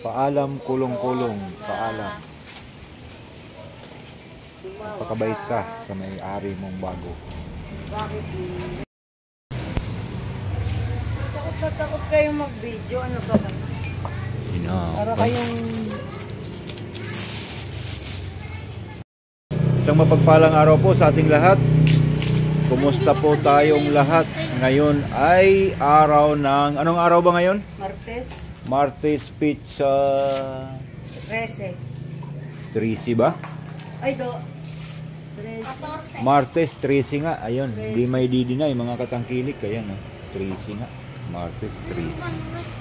Paalam, kulong-kulong. Paalam. Magpakabait ka sa may-ari mong bago. Bakit? Takot kayong mag-video. Ano ba? Para kayong... Isang mapagpalang araw po sa ating lahat. Kumusta po tayong lahat? Ngayon ay araw ng... Anong araw ba ngayon? Martes. Martes Pizza... 13. 13 ba? Ay, 13. Martes 13 nga. Ayun. Di may didinay mga katangkilik. Ayan. 13 nga. Martes 13.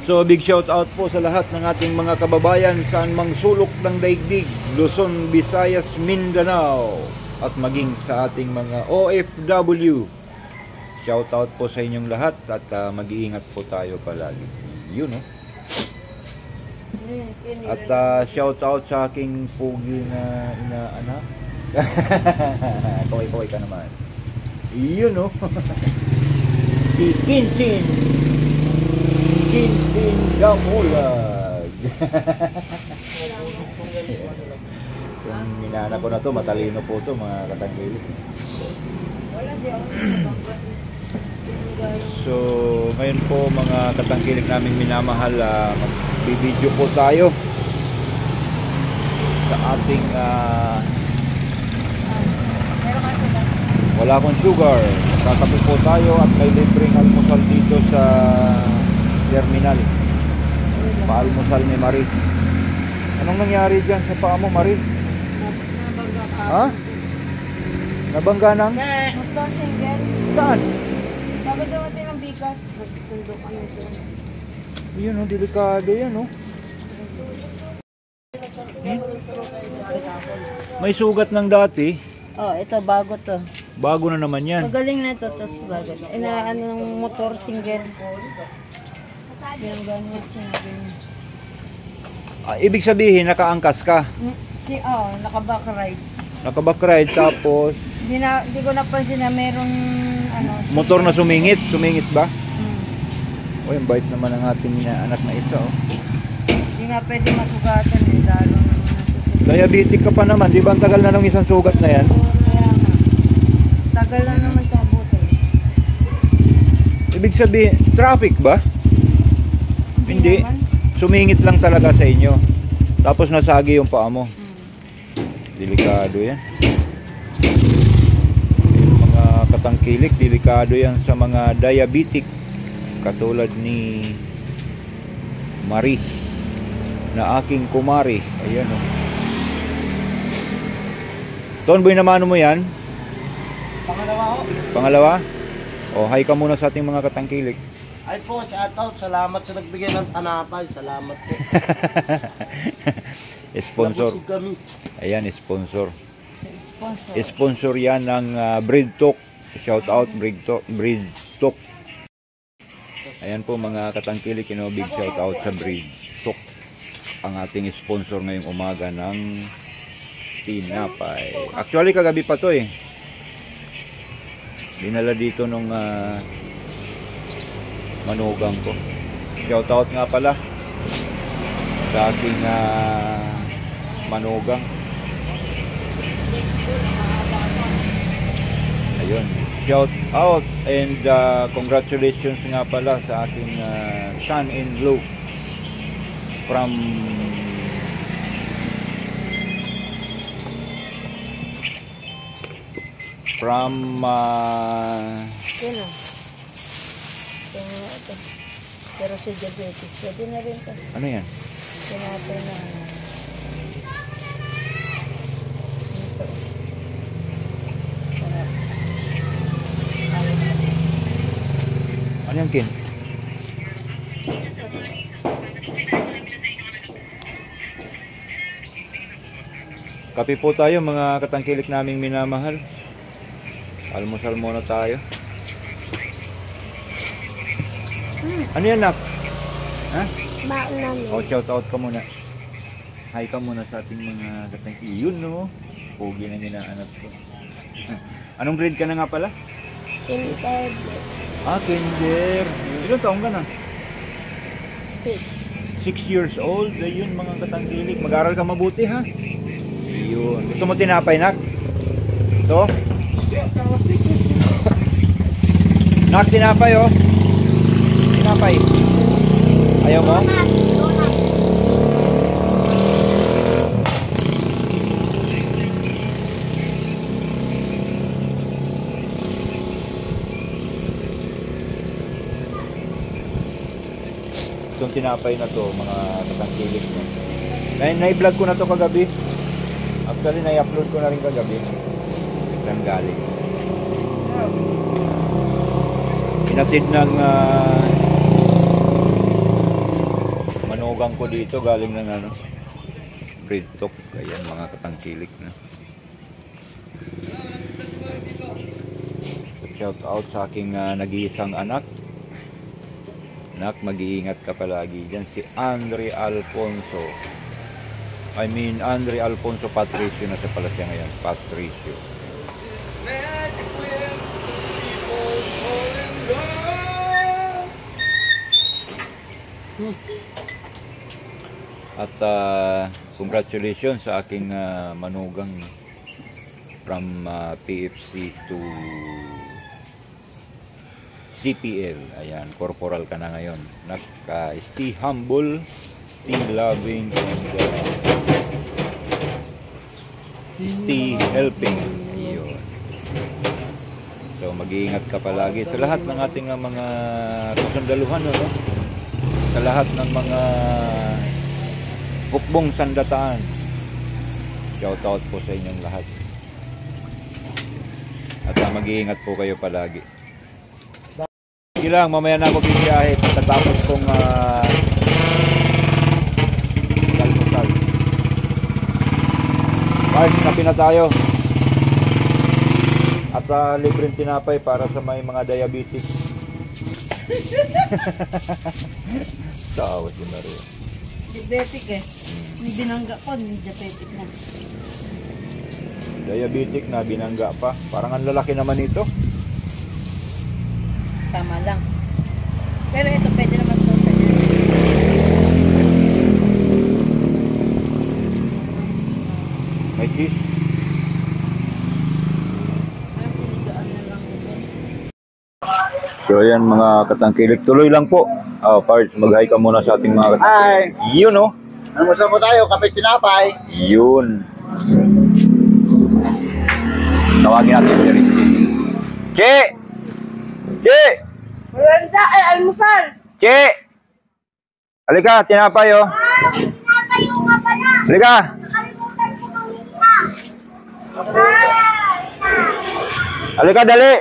So big shout out po sa lahat ng ating mga kababayan saan mang sulok ng daigdig, Luzon, Visayas, Mindanao at maging sa ating mga OFW. Shout out po sa inyong lahat at mag-iingat po tayo palagi. Yun At shout out sa aking pugi na inaanak. Kaway-kaway ka naman. Yun Si Kinsin Gamulag. Yung inaanak ko na to, matalino po to mga katangkilik. So ngayon po mga katangkilik namin minamahal, magbibideo po tayo sa ating wala akong sugar. Tatabi po tayo at may libreng almusal dito sa terminal. Paalmusal ni Marie. Anong nangyari dyan sa paa mo, Marie? Nabangga ka. Ha? Nabangga ng? Motor single. Saan? Bago dumating ng bigas, magsundo kami doon. Yun delikado yan May sugat ng dati. Oh, ito bago to. Bago na naman yan. Magaling na ito, tapos bago. Inaano ng motor single. Yung ganyan, sinabi niya. Ibig sabihin, nakaangkas ka. Naka-back ride. Naka-back ride, tapos... Hindi ko napansin na merong motor na sumingit. Sumingit ba? Yung bait naman ang ating anak na isa. Hindi nga pwede masugatan. Lalo Diabetic ka pa naman. Di ba ang tagal na ng isang sugat na yan? Kaya nga. Tagal na naman ito abutin. Ibig sabihin, traffic ba? Hindi. Naman. Sumingit lang talaga sa inyo. Tapos nasagi yung paa mo. Delikado yan. Mga katangkilik, delikado yan sa mga diabetic. Katulad ni Marie na aking kumari. Ayan Ton boy, namano mo yan? Pangalawa Pangalawa? Hi ka muna sa ating mga katangkilik. Ay po, shout out. Salamat sa nagbigay ng tanapay. Salamat po. Sponsor. Nabusog kami. Ayan, sponsor. Sponsor yan ng Breed Talk. Shout out Breed Talk. Ayan po mga katangkilik, big shout out sa Breed Talk. Ang ating sponsor ngayong umaga ng tinapay. Actually kagabi pa to dinala dito nung manugang ko. Shout out nga pala sa ating manugang. Ayun, shout out and congratulations nga pala sa ating son-in-law from Sino? Ito. Pero si diabetes, pwede na rin ito. ano yan? Sinabi na ito. Ano yan, Kin? Kape po tayo mga katangkilik naming minamahal. Almusal muna tayo. Ano yan, nak? Ha? Baon namin. Shout out ka muna. Hi ka muna sa ating mga katangkilik. Yun Pugi na ginaanak ko. Anong grade ka na nga pala? Kinder. Kinder. Ilang taong ka na? 6 years old. Ayun mga katangkilik. Mag-aral ka mabuti ha. Ayun. Gusto mo tinapay, nak? Ito? Nak, tinapay oh. Tinapay. Ayaw mo? Itong tinapay na to, mga katangkilik mo. Na-vlog ko na to kagabi. Actually, na-upload ko na rin kagabi. Saan galing. Pinatid ng manugang ko dito, galing ng ano, Breadtalk. Ayan, mga katangkilik na. Shout out sa aking nag-iisang anak. Nak, mag-iingat ka palagi dyan. Si Andre Alfonso. Andre Alfonso Patricio na siya pala siya ngayon. Patricio. At congratulations sa aking manugang from PFC to CPL. Ayan, corporal ka na ngayon. Stay humble, stay loving, and stay helping. Ayun. So, mag-iingat ka palagi sa lahat ng ating mga kasundaluhan, no? Sa lahat ng mga hukbong sandataan. Shout out po sa inyong lahat. At mag-iingat po kayo palagi. Sige lang, mamaya na ako bibiyahe pagkatapos kong almusal. Guys, kape na tayo. At libreng tinapay para sa may mga diabetes. Tawa si Maria. Diabetic eh. Yung binangga ko, diabetic na. Diabetic na, binangga pa. Parang ang lalaki naman ito. Tama lang. Pero ito pwede naman po sa May cheese. So ayan mga katangkilik, tuloy lang po. Parts, mag-hi ka muna sa ating mga katangkilik. Hi! Yun oh. Almusal po tayo, kape tinapay. Yun. Tawagin natin si Ricky. Che! Che! Maganda ay almusal! Che! Halika, tinapay oh. Tinapay yung nga pala. Halika! Nakalimutan ko ng lista. Halika, dali!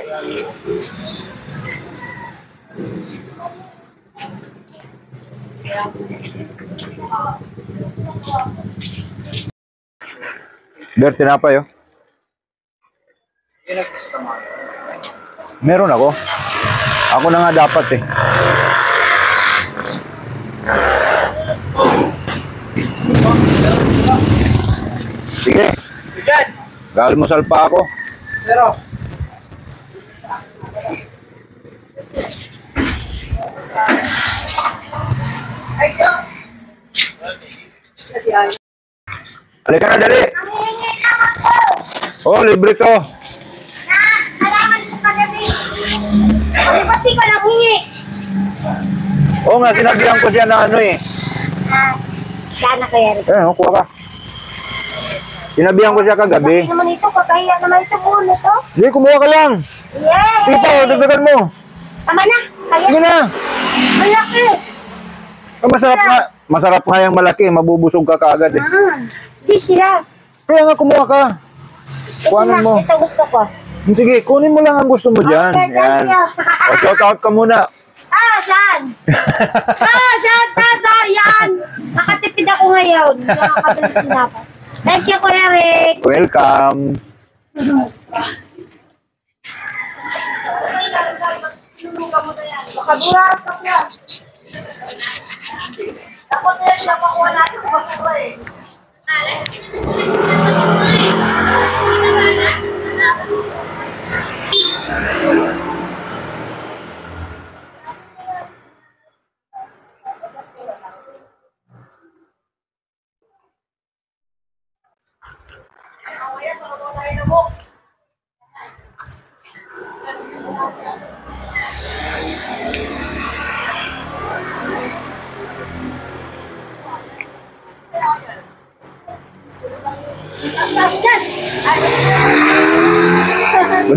Der, tinapay oh. Meron ako. Ako na nga dapat eh. Sige. Galmusal pa ako. Zero. Halika na, dali. Nangihingi lang ako. Oh, libre to. Na, alaman sa kagabi. Ay, ba't di ka nanghingi? Oo nga, sinabihan ko siya na ano eh. Sana kaya rin. Kuha ka. Sinabihan ko siya kagabi. Bakit naman ito? Kakahiya naman ito buo na ito. Hindi, kumuha ka lang. Yay! Sige pa, dagdagan mo. Tama na. Kaya. Sige na. Malaki. Masarap nga yung malaki. Mabubusog ka kaagad eh. Di sila. Kaya nga kumuha ka. Kuhanan mo. Ito gusto ko. Sige, kunin mo lang ang gusto mo dyan. Okay, thank you. O, shout out ka muna. Saan? Saan? Tata, yan. Nakatipid ako ngayon. Nakakabili sinapat. Thank you, Kuya Rick. Welcome. Makaburasak na. Tapos yan, napakuha natin sa basura eh.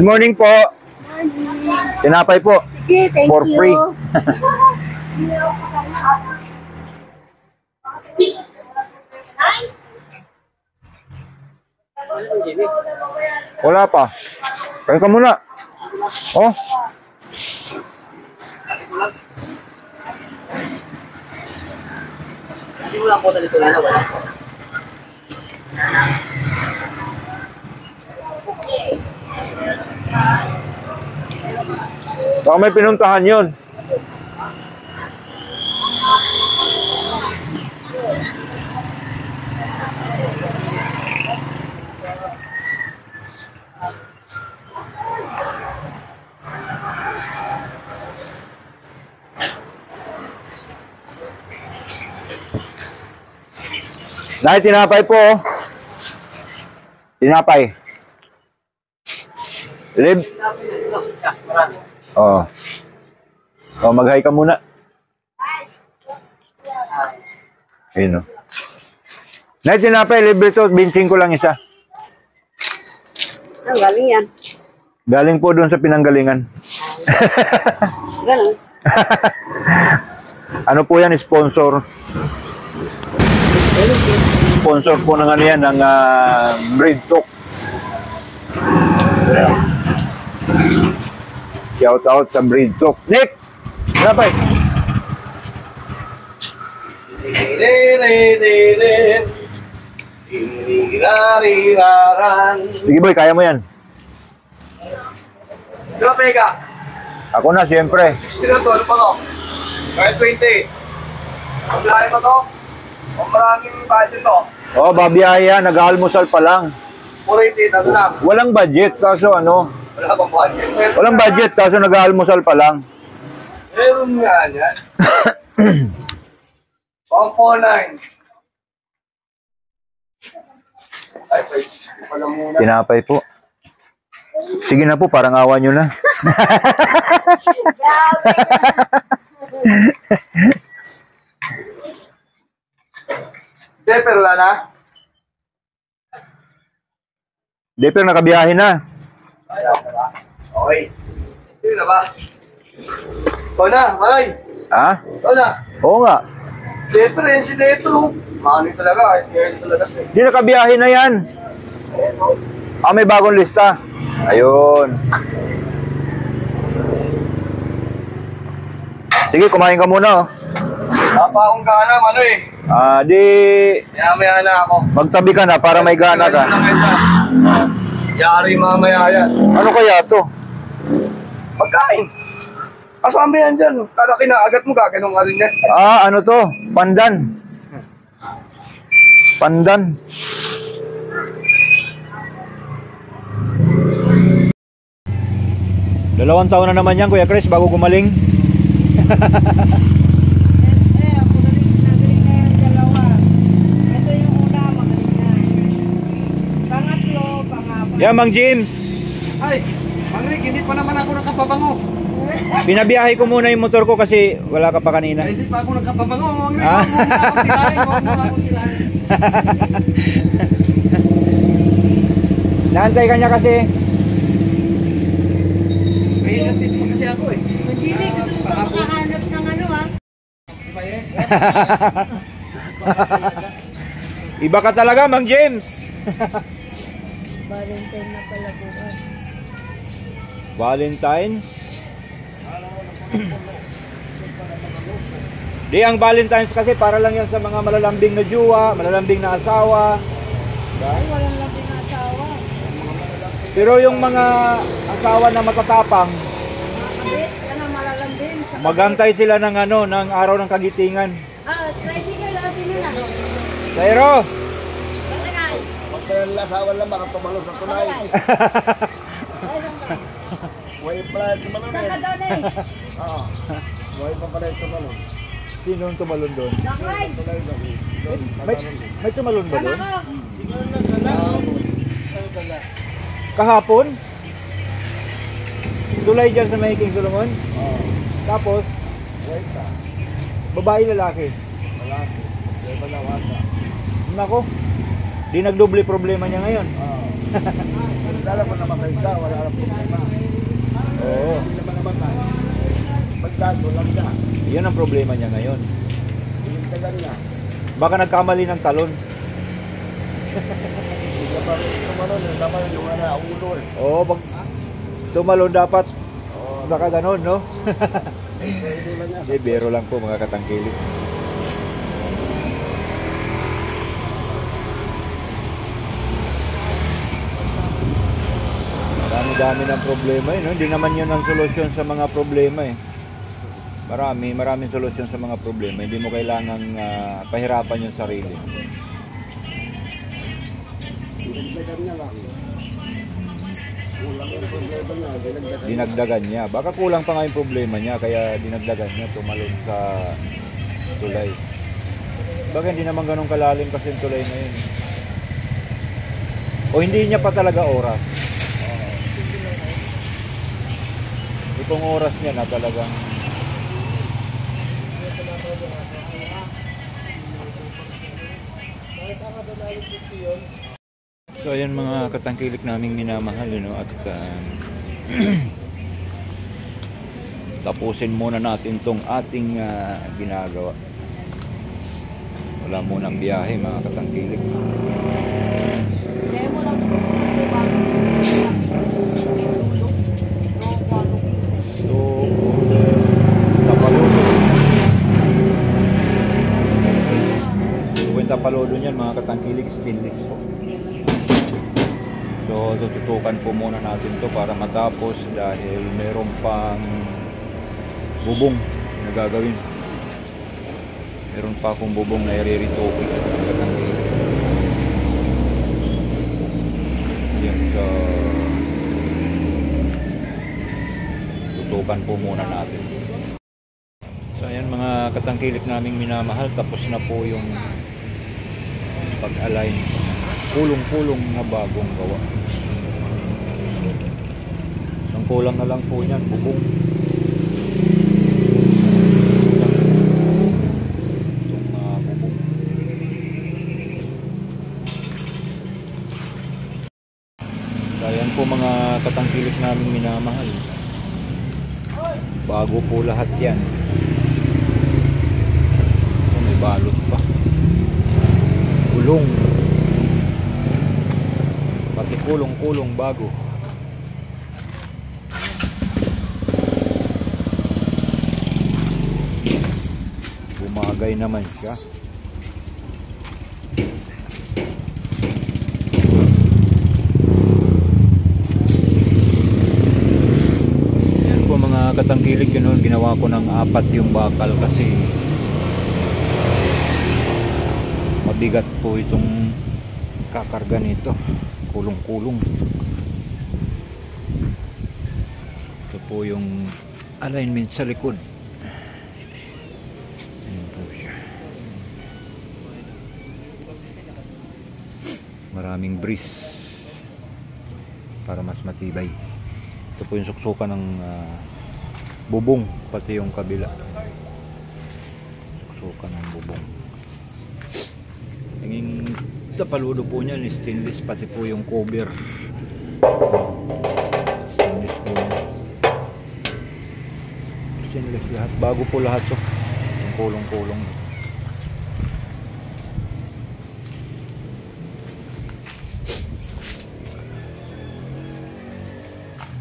Good morning po. Tinapay po. Sige, thank For you. free. Wala pa. Kaya ka muna. Oh. Baka may pinuntahan yun. Nay, tinapay po. Oh. Tinapay. Lib. Oh. Oh, mag-hi ka muna. Ayun oh. Nay, tinapay, libre to. Binsing ko lang isa. Ang galing yan. Galing po doon sa pinanggalingan. Ganun. Ano po yan, sponsor. Sponsor po ng ano yan, ng bread talk. Shout out sa bread talk. Nick! Napay! Sige boy, kaya mo yan. Diba, Pega? Ako na, siyempre. 60 na to, ano pa to? Kahit 20. Ang lahi pa to? Ang maraming budget to? Oh, babiyaya, nag-almusal pa lang. 480, taso lang. Walang budget, kaso ano? Wala bang budget? Walang budget, kaso nag-almusal pa lang. Meron nga yan. 149. Ay, 560 pala muna. Tinapay po. Sige na po, parang awa nyo na. Hindi, pero wala na. Di, pero nakabiyahe na. Okay. Sino na ba? Ikaw na, Malay. Ha? Ikaw na. Oo nga. Detro, yan si Detro. Mani talaga, kahit ngayon talaga. Di, nakabiyahe na yan. Ah, may bagong lista. Ayun. Sige, kumain ka muna, oh. Napaakong gana, ano eh. Di, Maya-maya na ako. magtabi ka na para may gana ka. Yari mamaya yan. Ano kaya to? Pagkain. Kasama yan dyan. Kada kinaagat mo, gaganong ka rin yan. Ano to? Pandan. Pandan. Dalawang taon na naman yan, Kuya Chris, bago gumaling. Ako nagaling na yung dalawa. Ito yung una, magaling na. Pangatlo, pangapat. Yan, Mang James. Ay, Mang Rick, hindi pa naman ako nakapabango. Pinabiyahe ko muna yung motor ko kasi wala ka pa kanina. Hindi pa ako nakapabango, Mang Rick. Ah? Huwag mo akong tirahin. Naantay ka niya kasi. May inatid pa kasi ako eh. Jimmy, gusto mo ba makahanap ng ano ah? Iba ka talaga, Mang James. Valentine na pala bukas. Valentine? Di, ang Valentine's kasi para lang yan sa mga malalambing na jowa, malalambing na asawa. Ay, walang labing asawa. Pero yung mga asawa na matatapang, Kabit, yan ang malalambing. magantay sila ng ano, ng araw ng kagitingan. Tricycle, sino na? Pero, Huwag ka lang lasawan lang, baka tumalo sa tunay. Huwag pala yung tumalo na eh. Oo. Huwag pa pala yung tumalo. sino ang tumalon doon? Daklay! May tumalon ba doon? Kahapon? Tulay dyan sa may King Solomon? Oo. Tapos, Huwag ka. babae lalaki. Malaki. Huwag pa nawasa. Nako, di nagdoble problema niya ngayon. Oo. Alam mo naman kayo ka, wala lang problema. Oo. Hindi naman namatay. Magdago lang siya. Yan ang problema niya ngayon. Pinagdagan niya. Baka nagkamali ng talon. Hindi ka pa rin tumalon. Dapat yung ulo eh. Oo, pag tumalon dapat baka ganon, no? Ulo lang niya. Hindi, biro lang po mga katangkilik. Dami-dami ng problema eh, no? Hindi naman yun ang solusyon sa mga problema eh. Maraming solusyon sa mga problema. Hindi mo kailangang pahirapan yung sarili. Pinagdagan niya lang. Kulang yung problema niya. Dinagdagan. Dinagdagan niya. Baka kulang pa nga yung problema niya, kaya dinagdagan niya, tumalon sa tulay. Baka hindi naman ganun kalalim kasi yung tulay na yun. O hindi niya pa talaga oras. Itong oras niya na talagang so ayan mga katangkilik naming minamahal, no? At tapusin muna natin tong ating ginagawa. Wala munang biyahe mga katangkilik. So tapalodo niyan mga katangkilik, stainless po. So tututukan po muna natin to para matapos dahil meron pang bubong na gagawin. Meron pa akong bubong na i-retopik mga katangkilik. Yan, so tutukan po muna natin. So ayan mga katangkilik naming minamahal, tapos na po yung pag-align, kulong-kulong na bagong gawa. Ang kulang na lang po niyan, bubong. Itong bubong. So ayan po mga katangkilik namin minamahal, bago po lahat yan. So, may balot pa, kulong, pati kulong-kulong bago. Bumagay naman siya. Yan po mga katangkilik, yun, ginawa ko ng 4 yung bakal kasi mabigat po itong kakarga nito, kulong-kulong. Ito po yung alignment sa likod. Ayan po siya. Maraming breeze para mas matibay. Ito po yung suksukan ng bubong, pati yung kabila. Suksukan ng bubong. Yung tapaludo po niyan, stainless, pati po yung cover stainless po niya. Stainless lahat, bago po lahat to, yung kulong-kulong.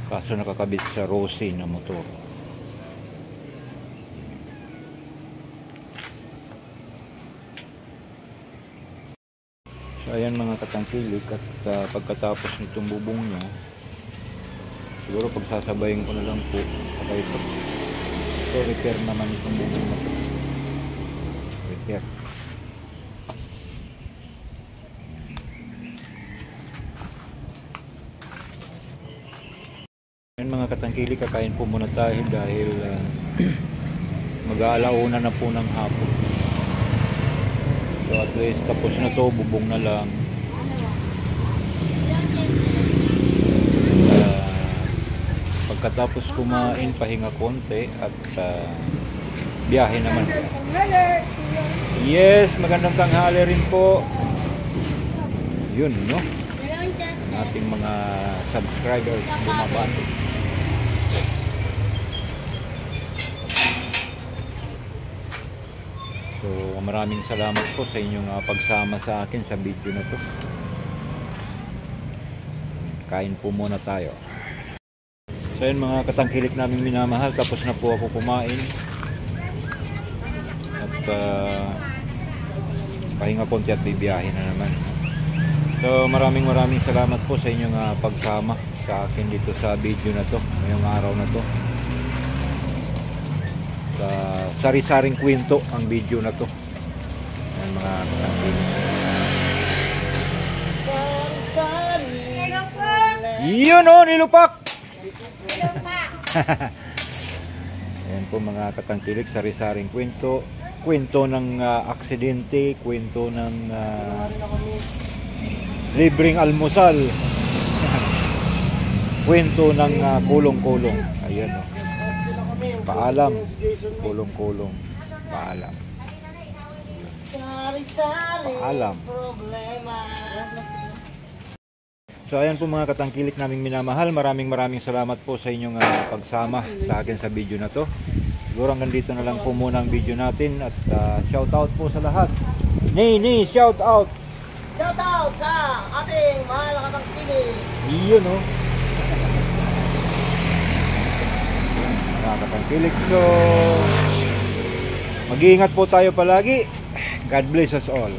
Kaso nakakabit sa Rossi na motor. So ayan mga katangkilik, at pagkatapos nitong bubong niya, siguro pagsasabayin ko na lang po saka ito. So repair naman itong bubong na ito. Repair. Ayan mga katangkilik, kakain po muna tayo dahil mag-aalauna na po ng hapon. So at least tapos na to, bubong na lang. Pagkatapos kumain, pahinga konti at biyahe naman. Yes, magandang tanghali rin po. Yun, no? ating mga subscribers bumabati. So maraming salamat po sa inyong pagsama sa akin sa video na to. Kain po muna tayo. So yun mga katangkilik namin minamahal, tapos na po ako kumain. At pahinga konti at bibiyahin na naman. So maraming salamat po sa inyong pagsama sa akin dito sa video na to, ngayong araw na to. Sa sari-saring kwento ang video na to. Ayan mga katangkilik. Yun o, nilupak! Ayan po mga katangkilik, sari-saring kwento. Kwento ng aksidente, kwento ng libreng almusal, kwento ng kulong-kulong. Ayan o. Paalam, kulong-kulong. Paalam. Paalam. So ayan po mga katangkilik naming minamahal, maraming salamat po sa inyong pagsama sa akin sa video na to. Siguro hanggang dito na lang po muna ang video natin at shout out po sa lahat. Nay, shout out! Shout out sa ating mahal na katangkilik. Iyon o. Mga katangkilik, so mag-iingat po tayo palagi. God bless us all.